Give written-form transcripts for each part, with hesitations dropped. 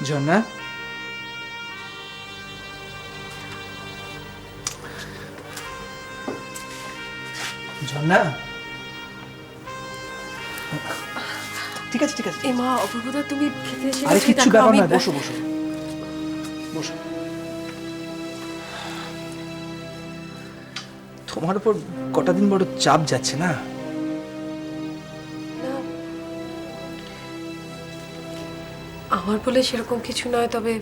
ঝর্ণা, ঝর্ণা, ঠিক আছে ঠিক আছে। এ মা, অপূর্বদা তুমি খেতে এসে আরে গেছো, কিচ্ছু দেখো ব্যাপার আমি- নয়, বসো বসো বসো। তোমার উপর কটা দিন বড় চাপ যাচ্ছে না? না, আমার বলে সেরকম কিছু নয়, তবে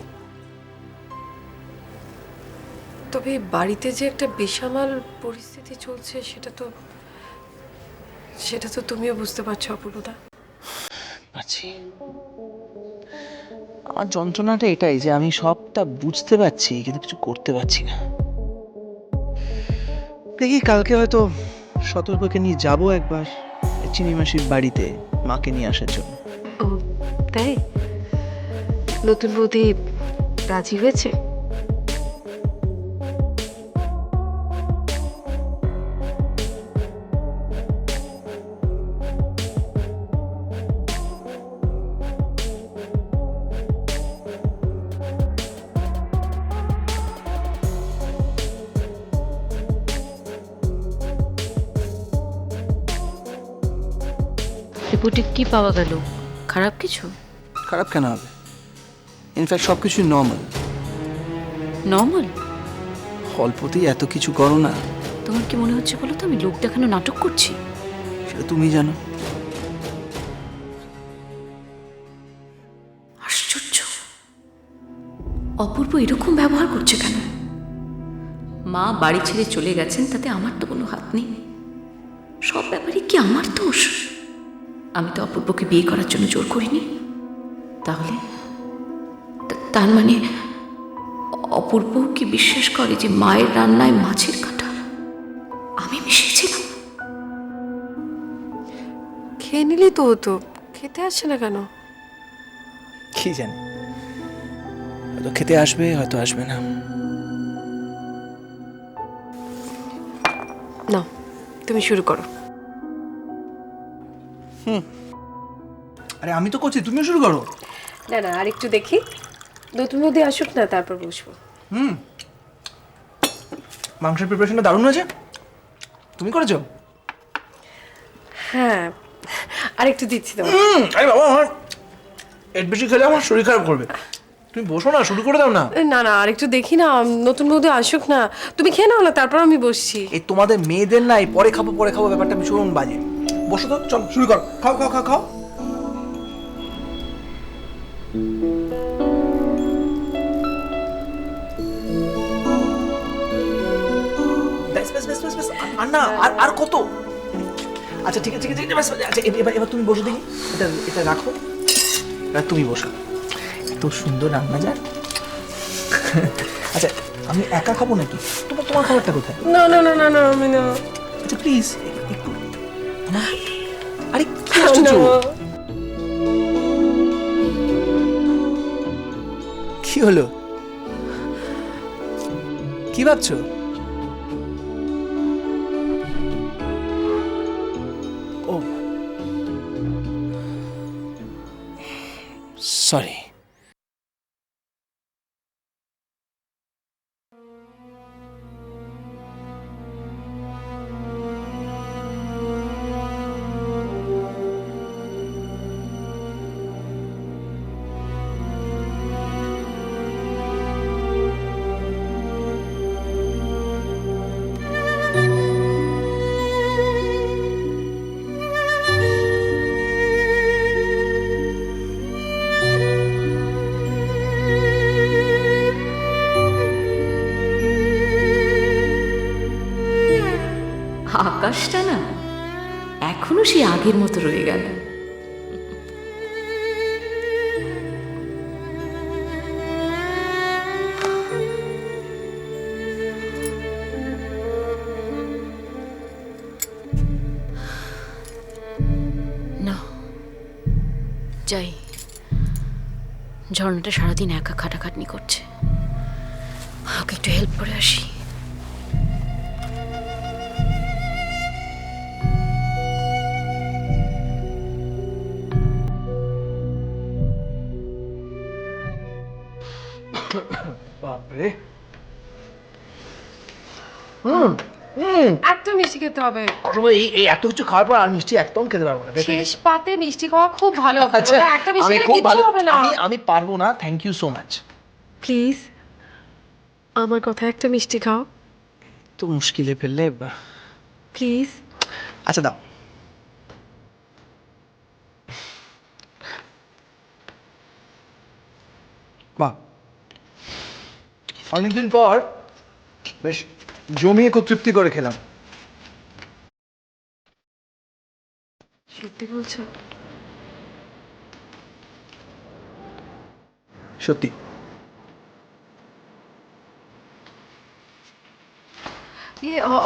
তবে বাড়িতে যে একটা বেসামাল পরিস্থিতি চলছে সেটা তো তুমিও বুঝতে পারছো অপূর্বদা। পারছি। আমার যন্ত্রণাটা এটাই যে আমি সবটা বুঝতে পারছি কিন্তু কিছু করতে পারছি না। দেখি কালকে হয়তো সতর্ককে নিয়ে যাবো একবার চিনি মাসির বাড়িতে মাকে নিয়ে আসার জন্য। ও তাই? নতুন বৌদি রাজি হয়েছে? রিপোর্টে কি পাওয়া গেল? খারাপ কিছু? খারাপ কেন হবে? ইনফ্যাক্ট সব কিছুই নর্মাল। নর্মাল? অল্পতেই এত কিছু করো না। তোমার কি মনে হচ্ছে বলো তো আমি লোক দেখানো নাটক করছি? সেটা তুমি জানো। আশ্চর্য, অপূর্ব এরকম ব্যবহার করছে কেন? মা বাড়ি ছেড়ে চলে গেছেন, তাতে আমার তো কোনো হাত নেই। সব ব্যাপারে কি আমার দোষ? আমি তো অপূর্বকে বিয়ে করার জন্য জোর করিনি। তাহলে তার মানে অপূর্ব কি বিশ্বাস করে যে মায়ের রান্নায় মাছের কাঁটা আমি মিশিয়েছিলাম? খেয়ে নিলি তো হতো, খেতে আসছে না কেন? কি জানি, হয়তো খেতে আসবে, হয়তো আসবে না। না, তুমি শুরু করো। আরে আমি তো করছি, তুমিও শুরু করো। না না, আরেকটু দেখি, নতুন বৌদি আসুক না, তারপর বসবো। মাংসের প্রিপারেশনটা দারুণ হয়েছে। তুমি করেছো? হ্যাঁ, আরেকটু দিচ্ছি তোমার। আরে বাবা, আমার এর বেশি খেলে আমার শরীর খারাপ করবে। তুমি বসো না, শুরু করে দাও না। না না, আরেকটু দেখি না, নতুন বৌদি আসুক না, তুমি খেয়ে নাও না, তারপর আমি বসছি। এই তোমাদের মেয়েদের না এই পরে খাবো ব্যাপারটা ভীষণ বাজে। বসো তো, চল শুরু করো। খাও খাও খাও খাও। ব্যাস ব্যাস ব্যাস ব্যাস ব্যাস, আর না, আর কত? আচ্ছা ঠিক আছে ঠিক আছে ঠিক আছে, ব্যাস, আচ্ছা এবার এবার তুমি বসো দেখি। এটা এটা রাখো, এবার তুমি বসো। এত সুন্দর রান্না যার। আচ্ছা আমি একা খাবো নাকি? তোমার তোমার খাবারটা কোথায়? না না না না না, আমি না। আচ্ছা প্লিজ একটু। আরে কি আশ্চর্য! কি হলো? কি ভাবছো? ও সরি। আকাশটা না এখনো সেই আগের মতো রয়ে গেল। না, যাই। ঝর্ণাটা সারাদিন একা খাটাখাটনি করছে, ওকে একটু হেল্প করে আসি। বাপরে। একটা মিষ্টি খেতে হবে। অসময় এই এত কিছু খাওয়ার পর আর মিষ্টি একদম খেতে পারবো না। শেষ পাতে মিষ্টি খাওয়া খুব ভালো। আচ্ছা, একটা মিষ্টি আমি খেলে খুব কিচ্ছু ভালো, হবে না। আমি পারবো না। Thank you so much. Please আমার কথা একটা মিষ্টি খাও তো মুশকিলে ফেললে। প্লিজ। আচ্ছা দাও। বাহ, অনেকদিন পর বেশ জমিয়ে খুব তৃপ্তি করে খেলাম। সত্যি বলছো? সত্যি।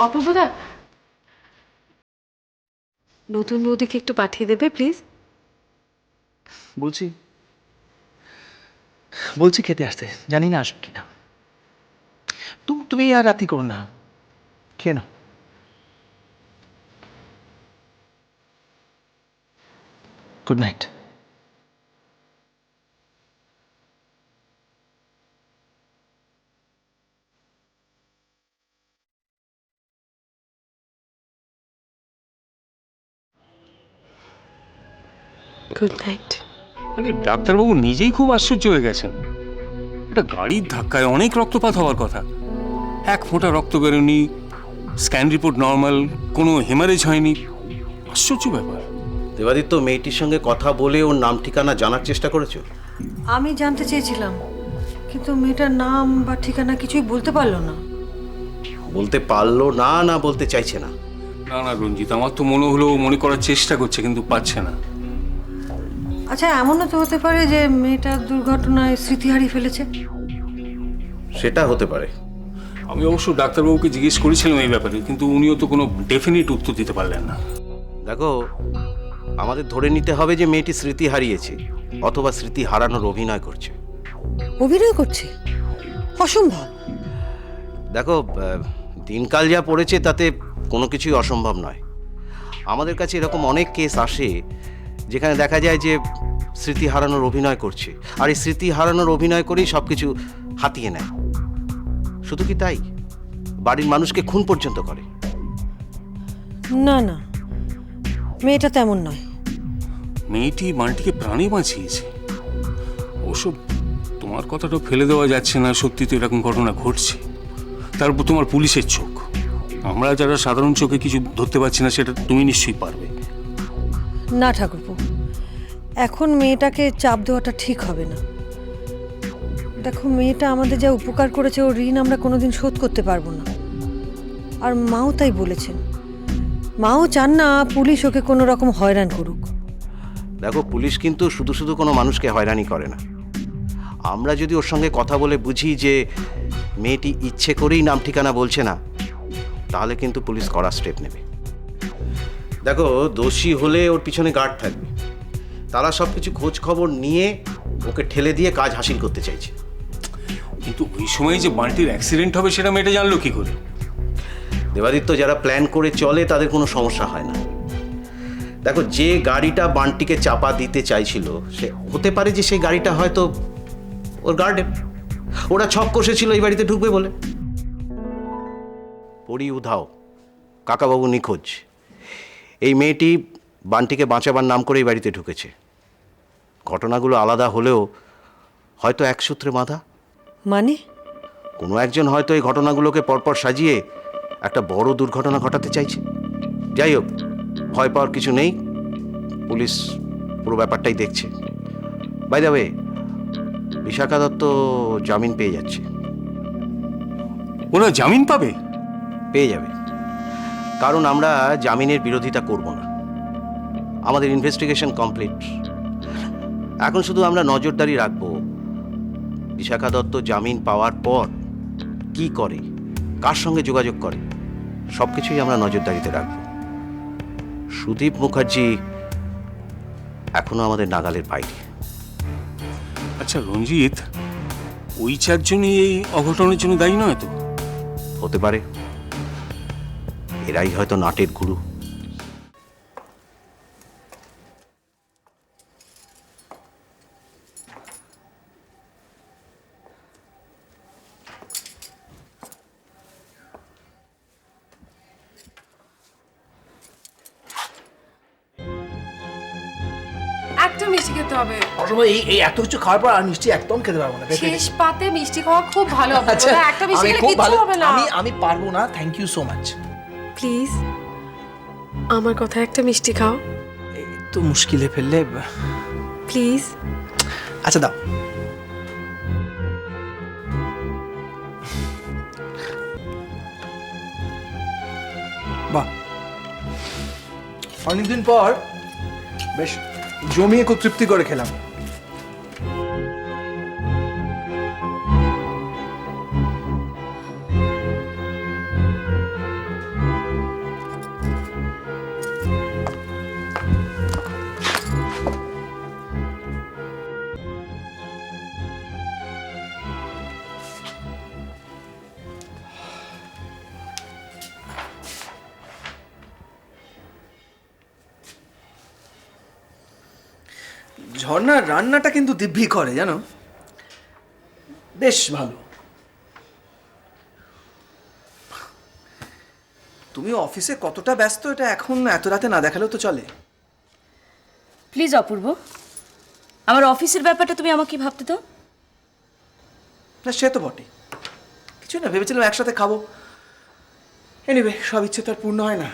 অপূর্বদা, নতুন বৌদিকে একটু পাঠিয়ে দেবে প্লিজ। বলছি বলছি খেতে আসতে, জানি না আসবে কিনা। তুমি আর রাতি করো না, খেয়ে নাও। Good night. Good night. মানে ডাক্তারবাবু নিজেই খুব আশ্চর্য হয়ে গেছেন। এটা গাড়ির ধাক্কায় অনেক রক্তপাত হওয়ার কথা, এক ফোঁটা রক্ত বেরোনি, স্ক্যান রিপোর্ট নর্মাল, কোনো হেমারেজ হয়নি। আশ্চর্য ব্যাপার। দেবাদিত্য, মেয়েটির সঙ্গে কথা বলে ওর নাম ঠিকানা জানার চেষ্টা করেছো? আমি জানতে চেয়েছিলাম, কিন্তু মেয়েটার নাম বা ঠিকানা কিছুই বলতে পারলো না। বলতে পারলো না, না বলতে চাইছে না? না না রঞ্জিত, আমার তো মনে হলো মনে করার চেষ্টা করছে কিন্তু পারছে না। আচ্ছা, এমনও তো হতে পারে যে মেয়েটা দুর্ঘটনায় স্মৃতি হারিয়ে ফেলেছে। সেটা হতে পারে। আমি অবশ্য ডাক্তারবাবুকে জিজ্ঞেস করেছিলাম এই ব্যাপারে, কিন্তু উনিও তো কোনো ডেফিনিট উত্তর দিতে পারলেন না। দেখো, আমাদের ধরে নিতে হবে যে মেয়েটি স্মৃতি হারিয়েছে অথবা স্মৃতি হারানোর অভিনয় করছে। অভিনয় করছে? অসম্ভব। দেখো, দিনকাল যা পড়েছে তাতে কোনো কিছুই অসম্ভব নয়। আমাদের কাছে এরকম অনেক কেস আসে যেখানে দেখা যায় যে স্মৃতি হারানোর অভিনয় করছে, আর এই স্মৃতি হারানোর অভিনয় করেই সব কিছু হাতিয়ে নেয়। শুধু কি তাই, বাড়ির মানুষকে খুন পর্যন্ত করে। না না, মেয়েটা তেমন নয়। মেয়েটি মানটিকে প্রাণে বাঁচিয়েছে। অবশ্য তোমার কথাটা ফেলে দেওয়া যাচ্ছে না, সত্যি তো এরকম ঘটনা ঘটছে। তারপর তোমার পুলিশের চোখ, আমরা যারা সাধারণ চোখে কিছু ধরতে পারছি না সেটা তুমি নিশ্চয়ই পারবে। না ঠাকুরপো, এখন মেয়েটাকে চাপ দেওয়াটা ঠিক হবে না। দেখো, মেয়েটা আমাদের যা উপকার করেছে ওর ঋণ আমরা কোনোদিন শোধ করতে পারবো না। আর মাও তাই বলেছেন। মাও চান না পুলিশ ওকে কোনো রকম হয়রান করুক। দেখো, পুলিশ কিন্তু শুধু শুধু কোনো মানুষকে হয়রানি করে না। আমরা যদি ওর সঙ্গে কথা বলে বুঝি যে মেয়েটি ইচ্ছে করেই নাম ঠিকানা বলছে না, তাহলে কিন্তু পুলিশ কড়া স্টেপ নেবে। দেখো, দোষী হলে ওর পিছনে গার্ড থাকবে, তারা সব কিছু খোঁজ খবর নিয়ে ওকে ঠেলে দিয়ে কাজ হাসিল করতে চাইছে। কিন্তু ওই সময় যে বান্টির অ্যাক্সিডেন্ট হবে সেটা মেয়েটা জানলো কি করে? দেবাদিত্য, যারা প্ল্যান করে চলে তাদের কোনো সমস্যা হয় না। দেখো, যে গাড়িটা বান্টিকে চাপা দিতে চাইছিল সে হতে পারে যে সেই গাড়িটা হয়তো ওর গার্ডেন। ওরা ছক কষেছিল এই বাড়িতে ঢুকবে বলে। পরি উধাও, কাকাবাবু নিখোঁজ, এই মেয়েটি বান্টিকে বাঁচাবার নাম করে এই বাড়িতে ঢুকেছে। ঘটনাগুলো আলাদা হলেও হয়তো এক সূত্রে বাঁধা। মানে? কোনো একজন হয়তো এই ঘটনাগুলোকে পরপর সাজিয়ে একটা বড় দুর্ঘটনা ঘটাতে চাইছে। যাই হোক, ভয় পাওয়ার কিছু নেই, পুলিশ পুরো ব্যাপারটাই দেখছে। By the way, Bishakha Dutta জামিন পেয়ে যাচ্ছে। ওরা জামিন পাবে? পেয়ে যাবে, কারণ আমরা জামিনের বিরোধিতা করব না। আমাদের ইনভেস্টিগেশন কমপ্লিট। এখন শুধু আমরা নজরদারি রাখবো বিশাখা দত্ত জামিন পাওয়ার পর কি করে, কার সঙ্গে যোগাযোগ করে, সব কিছুই আমরা নজরদারিতে রাখব। সুদীপ মুখার্জি এখনো আমাদের নাগালের বাইরে। আচ্ছা রঞ্জিত, ওই চারজনই এই অঘটনের জন্য দায়ী নয় তো? হতে পারে, এরাই হয়তো নাটের গুরু। মিষ্টি খেতে হবে। অসময় এই এত কিছু খাওয়ার পর আর মিষ্টি একদম খেতে পারবো না। শেষ পাতে মিষ্টি খাওয়া খুব ভালো অপূর্ব। আচ্ছা, একটা মিষ্টি আমি খেলে খুব কিচ্ছু ভালো, হবে না। আমি পারবো না। Thank you so much. Please আমার কথা একটা মিষ্টি খাও তো মুশকিলে ফেললে। প্লিজ। আচ্ছা দাও। বাহ, অনেকদিন পর বেশ জমিয়ে খুব তৃপ্তি করে খেলাম। ঝর্ণার রান্নাটা কিন্তু দিব্যি করে, জানো, বেশ ভালো। তুমি অফিসে কতটা ব্যস্ত এটা এখন এত রাতে না দেখালেও তো চলে। প্লিজ অপূর্ব, আমার অফিসের ব্যাপারটা তুমি আমাকে ভাবতে দাও। না সে তো বটে, কিছু না, ভেবেছিলাম একসাথে খাবো। এনিওয়ে, সব ইচ্ছে তো আর পূর্ণ হয় না।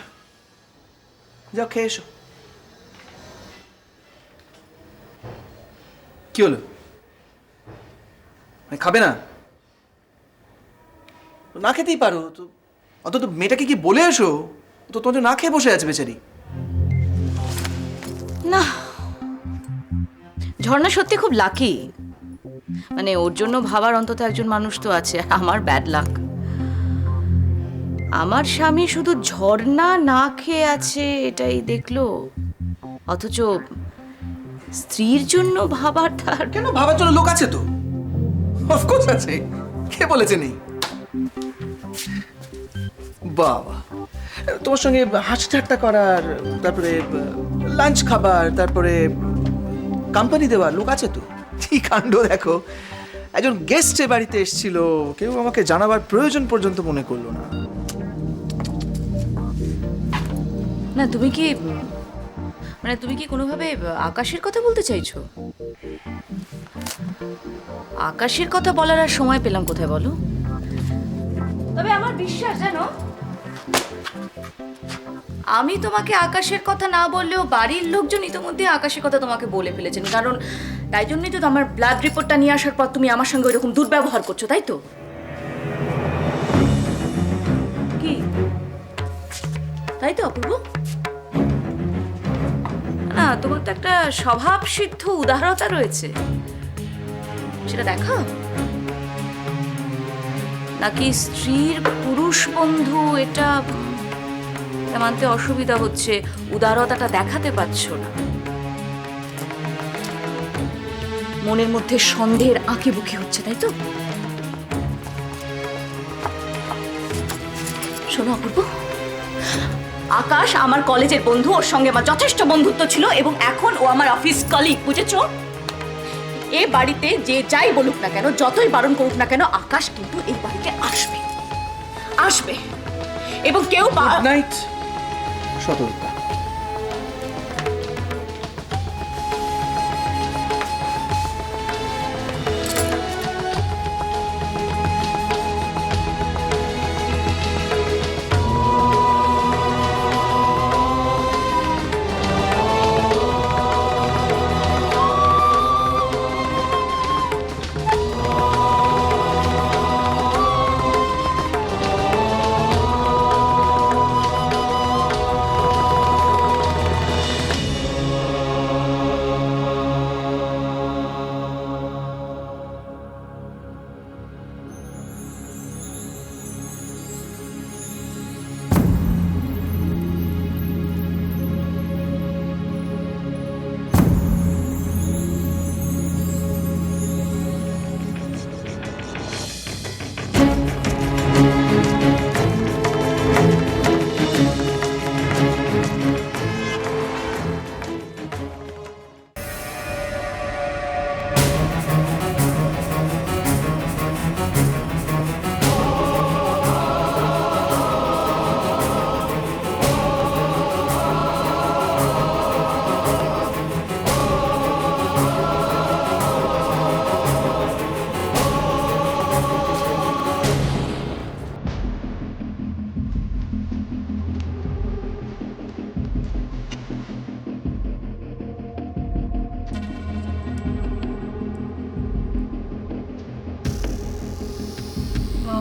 যাও খেয়ে এসো। কি হলো, খাবে না? না খেতেই পারো তো, অন্তত মেয়েটাকে কি বলে এসো, তো তোমার না খেয়ে বসে আছে বেচারি। না, ঝর্ণা সত্যি খুব লাকি। মানে ওর জন্য ভাবার অন্তত একজন মানুষ তো আছে। আমার ব্যাড লাক। আমার স্বামী শুধু ঝর্ণা না খেয়ে আছে এটাই দেখলো, অথচ স্ত্রীর জন্য ভাবার তার। কেন, ভাবার জন্য লোক আছে তো, অফকোর্স আছে, কে বলেছে নেই। বাবা, তোমার সঙ্গে হাসি ঠাট্টা করার, তারপরে লাঞ্চ খাবার, তারপরে কোম্পানি দেওয়ার লোক আছে তো। কি কাণ্ড দেখো, একজন গেস্ট বাড়িতে এসেছিল, কেউ আমাকে জানাবার প্রয়োজন পর্যন্ত মনে করলো না। না, তুমি কি কোনোভাবে আকাশের কথা বলতে চাইছো? আকাশের কথা বলার আর সময় পেলাম কোথায় বলো? তবে আমার বিশ্বাস, জানো, আমি তোমাকে আকাশের কথা না বললেও বাড়ির লোকজন ইতিমধ্যে আকাশের কথা তোমাকে বলে ফেলেছেন। কারণ তাই জন্যই তো আমার ব্লাড রিপোর্টটা নিয়ে আসার পর তুমি আমার সঙ্গে ওইরকম দুর্ব্যবহার করছো, তাই তো? কি তাই তো অপূর্ব? না, তোমার তো একটা স্বভাব সিদ্ধ উদারতা রয়েছে, সেটা দেখাও। নাকি স্ত্রীর পুরুষ বন্ধু এটা মানতে অসুবিধা হচ্ছে, উদারতাটা দেখাতে পারছো না? মনের মধ্যে সন্দেহের আঁকি বুকি হচ্ছে, তাই তো? শোনো অপূর্ব, আকাশ আমার কলেজের বন্ধু, ওর সঙ্গে আমার যথেষ্ট বন্ধুত্ব ছিল এবং এখন ও আমার অফিস কলিগ, বুঝেছো? এ বাড়িতে যে যাই বলুক না কেন, যতই বারণ করুক না কেন, আকাশ কিন্তু এই বাড়িতে আসবে, আসবে। এবং কেউ গুড নাইট, সতর্কতা।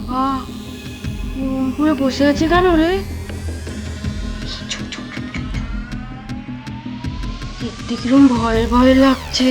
বাবা পুরো বসে আছে কেন রে? দেখতে কিরম ভয়ে ভয়ে লাগছে।